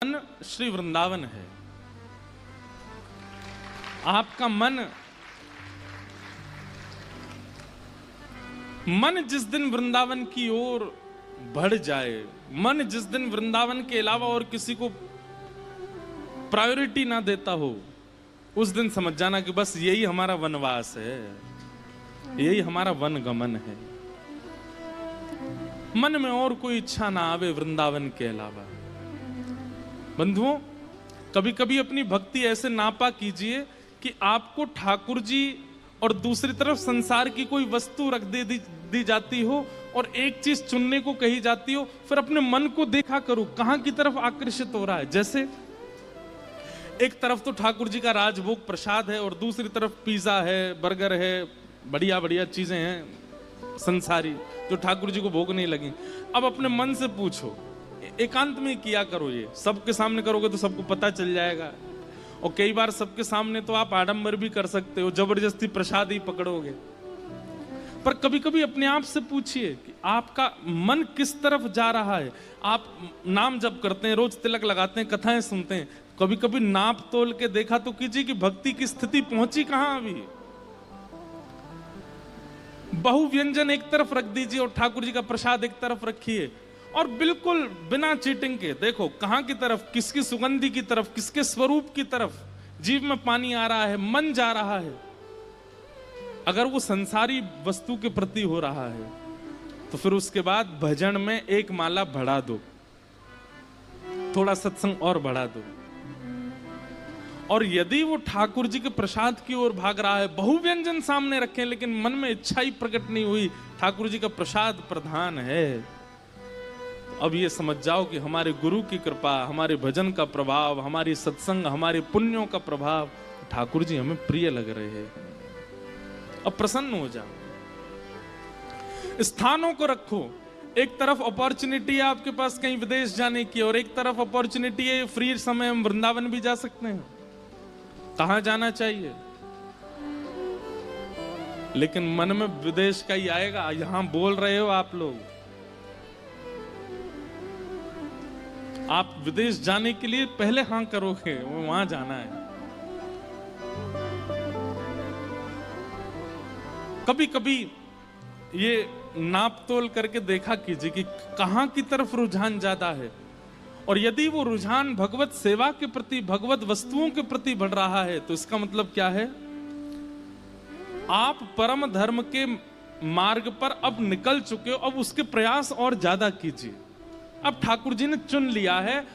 मन श्री वृंदावन है। आपका मन जिस दिन वृंदावन की ओर बढ़ जाए, मन जिस दिन वृंदावन के अलावा और किसी को प्रायोरिटी ना देता हो, उस दिन समझ जाना कि बस यही हमारा वनवास है, यही हमारा वनगमन है। मन में और कोई इच्छा ना आवे वृंदावन के अलावा। बंधुओं, कभी कभी अपनी भक्ति ऐसे नापा कीजिए कि आपको ठाकुर जी और दूसरी तरफ संसार की कोई वस्तु रख दी जाती हो और एक चीज चुनने को कही जाती हो, फिर अपने मन को देखा करो कहां की तरफ आकर्षित हो रहा है। जैसे एक तरफ तो ठाकुर जी का राजभोग प्रसाद है और दूसरी तरफ पिज्जा है, बर्गर है, बढ़िया बढ़िया चीजें हैं संसारी जो ठाकुर जी को भोग नहीं लगी। अब अपने मन से पूछो, एकांत में किया करो, ये सबके सामने करोगे तो सबको पता चल जाएगा। और कई बार सबके सामने तो आप आडंबर भी कर सकते हो, जबरदस्ती प्रसाद ही पकड़ोगे। पर कभी कभी अपने आप से पूछिए कि आपका मन किस तरफ जा रहा है। आप नाम जप करते हैं, रोज तिलक लगाते हैं, कथाएं सुनते हैं, कभी कभी नाप तोल के देखा तो कीजिए कि भक्ति की स्थिति पहुंची कहां अभी। बहु व्यंजन एक तरफ रख दीजिए और ठाकुर जी का प्रसाद एक तरफ रखिए और बिल्कुल बिना चीटिंग के देखो कहां की तरफ, किसकी सुगंधी की तरफ, किसके स्वरूप की तरफ जीव में पानी आ रहा है, मन जा रहा है। अगर वो संसारी वस्तु के प्रति हो रहा है तो फिर उसके बाद भजन में एक माला बढ़ा दो, थोड़ा सत्संग और बढ़ा दो। और यदि वो ठाकुर जी के प्रसाद की ओर भाग रहा है, बहु व्यंजन सामने रखें लेकिन मन में इच्छा ही प्रकट नहीं हुई, ठाकुर जी का प्रसाद प्रधान है, अब ये समझ जाओ कि हमारे गुरु की कृपा, हमारे भजन का प्रभाव, हमारी सत्संग, हमारे पुण्यों का प्रभाव, ठाकुर जी हमें प्रिय लग रहे हैं। अब प्रसन्न हो जाओ। स्थानों को रखो, एक तरफ अपॉर्चुनिटी है आपके पास कहीं विदेश जाने की और एक तरफ अपॉर्चुनिटी है फ्री समय हम वृंदावन भी जा सकते हैं। कहां जाना चाहिए? लेकिन मन में विदेश का ही आएगा। यहां बोल रहे हो आप लोग, आप विदेश जाने के लिए पहले हां करोगे, वो वहां जाना है। कभी कभी ये नाप तोल करके देखा कीजिए कि कहां की तरफ रुझान ज्यादा है। और यदि वो रुझान भगवत सेवा के प्रति, भगवत वस्तुओं के प्रति बढ़ रहा है तो इसका मतलब क्या है? आप परम धर्म के मार्ग पर अब निकल चुके हो, अब उसके प्रयास और ज्यादा कीजिए। अब ठाकुर जी ने चुन लिया है, अब